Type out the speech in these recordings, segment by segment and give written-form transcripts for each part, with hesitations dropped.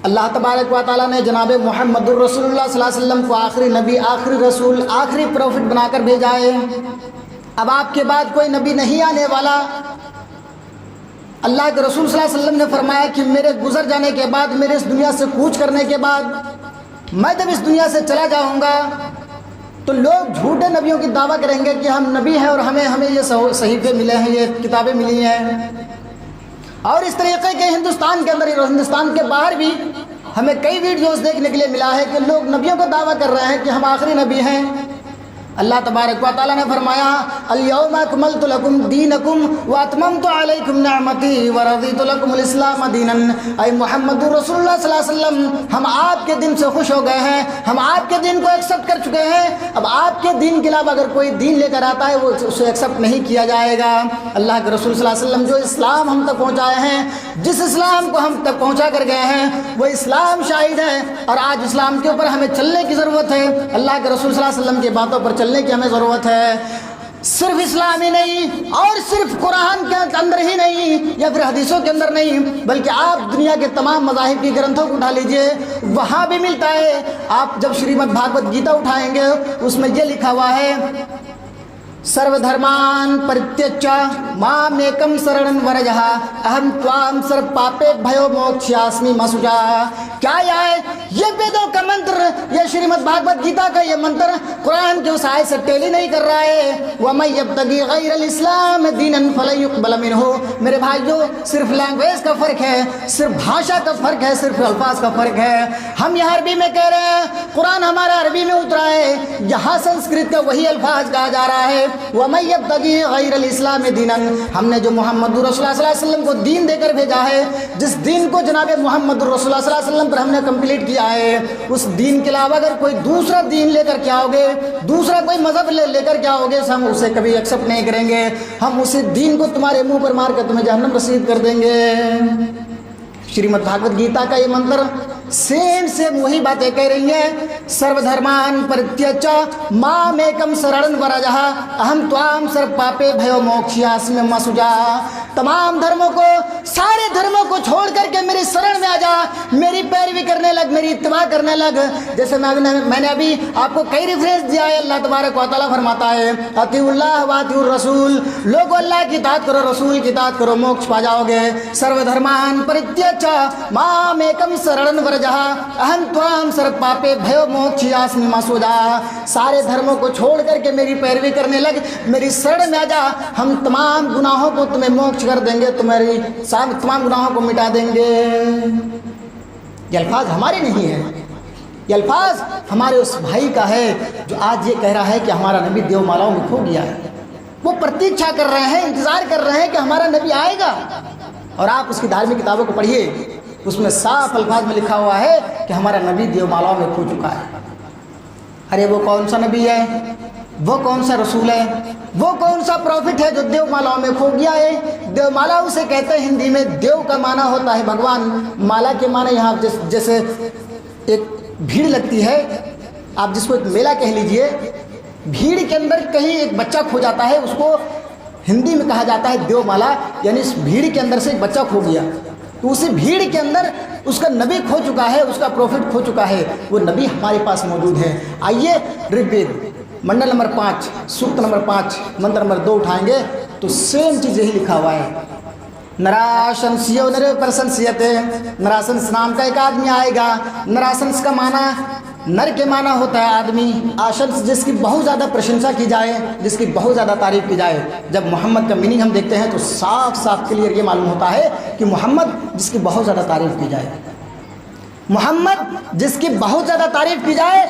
اللہ تبارک و تعالیٰ نے جناب محمد الرسول صلی اللہ علیہ وسلم کو آخری نبی، آخری رسول، آخری پروفٹ بنا کر بھیجا ہے۔ اب آپ کے بعد کوئی نبی نہیں آنے والا۔ اللہ کے رسول صلی اللہ علیہ وسلم نے فرمایا کہ میرے گزر جانے کے بعد، میرے اس دنیا سے کوچ کرنے کے بعد، میں جب اس دنیا سے چلا جاؤں گا تو لوگ جھوٹے نبیوں کی دعویٰ کریں گے کہ ہم نبی ہیں اور ہمیں یہ صحیفے ملے ہیں، یہ کتابیں ملی ہیں۔ اور اس طریقے کے ہندوستان کے اندر اور ہندوستان کے باہر بھی ہمیں کئی ویڈیوز دیکھنے کے لیے ملا ہے کہ لوگ نبیوں کا دعویٰ کر رہے ہیں کہ ہم آخری نبی ہیں۔ اللہ تبارک و تعالیٰ نے فرمایا الیوم اکملت لکم دینکم واتممت علیکم نعمتی ورضیت لکم الاسلام دینا۔ اے محمد رسول اللہ صلی اللہ علیہ وسلم، ہم آپ کے دین سے خوش ہو گئے ہیں، ہم آپ کے دین کو ایکسپٹ کر چکے ہیں۔ اب آپ کے دین کے علاوہ اگر کوئی دین لے کر آتا ہے وہ اسے ایکسپٹ نہیں کیا جائے گا۔ اللہ کے رسول صلی اللہ علیہ وسلم جو اسلام ہم تک پہنچائے ہیں، جس اسلام کو ہم تک پہنچا کر گئے ہیں، وہ اسلام شاہد ہے، اور آج اسلام کے اوپر ہمیں چلنے کی ضرورت ہے۔ اللہ کے رسول صلی اللہ علیہ وسلم کی باتوں پر چلنے کی ہمیں ضرورت ہے۔ صرف اسلام ہی نہیں اور صرف قرآن کے اندر ہی نہیں یا پھر حدیثوں کے اندر نہیں، بلکہ آپ دنیا کے تمام مذاہب کی گرنتھوں کو اٹھا لیجئے، وہاں بھی ملتا ہے۔ آپ جب شریمد بھاگوت گیتا اٹھائیں گے، اس میں یہ لکھا ہوا ہے سرو دھرمان پریتیج්య مامیکم شرنم ورجہ اہم توام سر پاپے بھیو موکشیاسمی ما شُچا۔ کیا ہے یہ ویدوں کا منتر، یہ شریمد بھاگوت گیتا کا یہ منتر قرآن کے اس آیت سے ٹیلی نہیں کر رہا ہے۔ وَمَن يَبْتَغِي غَيْرَ الْإِسْلَامِ دِينًا فَلَن يُقْبَلَ مِنْهُ۔ میرے بھائیو، صرف لینگویج کا فرق ہے، صرف بھاشا کا فرق ہے، صرف الفاظ کا فرق ہے۔ ہم یہاں عربی میں کہہ رہے ہیں، قرآن ہمارا عربی میں اترا ہے، یہاں سنسکرت کا وہی الفاظ کہا جا رہا ہے۔ وَمَن يَبْتَغِي غَيْرَ الْإِسْلَامِ دِينًا، ہم نے جو محمد رسول اللہ صلی اللہ علیہ وسلم کو دین دے کر بھیجا ہے، جس دین کو جناب محمد رسول اللہ صلی اللہ علیہ وسلم پر ہم نے کمپلیٹ کیا ہے، اس دین کے علاوہ اگر کوئی دوسرا دین لے کر کے آؤ گے، دوسرا کوئی مذہب لے کر کے آؤ گے، ہم اسے کبھی ایکسپٹ نہیں کریں گے۔ ہم اسی دین کو تمہارے منہ پر مار کر تمہیں جہنم رسید کر دیں گے۔ شریمد بھاگوت گیتا کا یہ منتر سیم وہی باتیں کہہ رہی ہیں۔ سرو دھرمان پریتیج්య مامیکم شرنم ورجہ اہم توام سر پاپے بھیو موکشیاسمی ما شُچا۔ تمام دھرموں کو، سارے دھرموں کو چھوڑ کر کے میری شرن میں آ جا، میری پیروی کرنے لگ، میری اتباع کرنے لگ۔ جیسے میں نے ابھی آپ کو کئی ریفرنس دیا ہے، اللہ تبارک و تعالیٰ فرماتا ہے اطیعوا اللہ واطیعوا الرسول، لوگو اللہ کی اطاعت کرو، رسول کی اطاعت کرو، موکش پا جاؤ گے۔ سرو دھرمان پریتیج்య مامیکم شرنم ورجہ اہم توام سر پاپے بھیو موکشیاسمی ما شُچا۔ سارے دھرموں کو چھوڑ کر کے میری پیروی کرنے لگ، میری شرن میں آ جا، ہم تمام گناہوں کو تمہیں موکش کر دیں گے، تمہاری تمام گناہوں کو مٹا دیں گے۔ یہ الفاظ ہمارے نہیں ہیں، یہ الفاظ ہمارے اس بھائی کا ہے جو آج یہ کہہ رہا ہے کہ ہمارا نبی دیو مالاؤں میں کھو گیا ہے۔ وہ پرتیچھا کر رہے ہیں، انتظار کر رہے ہیں کہ ہمارا نبی آئے گا۔ اور آپ اس کی دھارمک کتابوں کو پڑھیے، اس میں صاف الفاظ میں لکھا ہوا ہے کہ ہمارا نبی دیو مالاؤں میں کھو چکا ہے۔ ارے وہ کون سا نبی ہے، وہ کون سا رسول ہے، وہ کون سا پروفٹ ہے جو دیو مالاؤں میں کھو گیا ہے؟ دیو مالا اسے کہتے ہیں ہندی میں، دیو کا معنی ہوتا ہے بھگوان، مالا کے معنی یہاں جیسے ایک بھیڑ لگتی ہے، آپ جس کو ایک میلہ کہہ لیجئے، بھیڑ کے اندر کہیں ایک بچہ کھو جاتا ہے، اس کو ہندی میں کہا جاتا ہے دیو مالا، یعنی اس بھیڑ کے اندر سے ایک بچہ کھو گیا، تو اسی بھیڑ کے اندر اس کا نبی کھو چکا ہے، اس کا پروفٹ کھو چکا ہے، وہ نبی ہمارے پاس موجود ہے۔ آئیے رگ وید منڈل نمبر 5 سوکت نمبر 5 منتر نمبر 2 اٹھائیں گے تو سیم چیز یہی لکھا ہوا ہے۔ نراشنسیو نرے پرسنسیتے، نراسنس نام کا ایک آدمی آئے گا۔ نراسنس کا معنی، نر کے معنی ہوتا ہے آدمی، آشنس جس کی بہت زیادہ پرشنسا کی جائے، جس کی بہت زیادہ تعریف کی جائے۔ جب محمد کا میننگ ہم دیکھتے ہیں تو صاف کلیئر یہ معلوم ہوتا ہے کہ محمد جس کی بہت زیادہ تعریف کی جائے، محمد جس کی بہت زیادہ تعریف کی جائے۔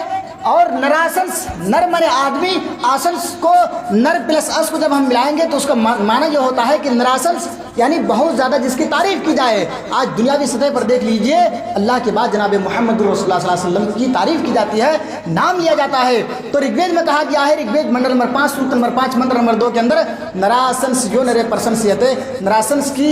اور نراسنس، نر مانے آدمی، آسنس کو نر پلس اس کو جب ہم ملائیں گے تو اس کا معنی یہ ہوتا ہے کہ نراسنس یعنی بہت زیادہ جس کی تعریف کی جائے۔ آج دنیاوی سطح پر دیکھ لیجئے، اللہ کے بعد جناب محمد رسول اللہ صلی اللہ علیہ وسلم کی تعریف کی جاتی ہے، نام لیا جاتا ہے۔ تو رگ وید میں کہا گیا ہے، رگ وید منڈل نمبر 5 سوکت نمبر 5 منتر نمبر 2 کے اندر، نراسنس جو نرے پرسنسیتے، نراسنس کی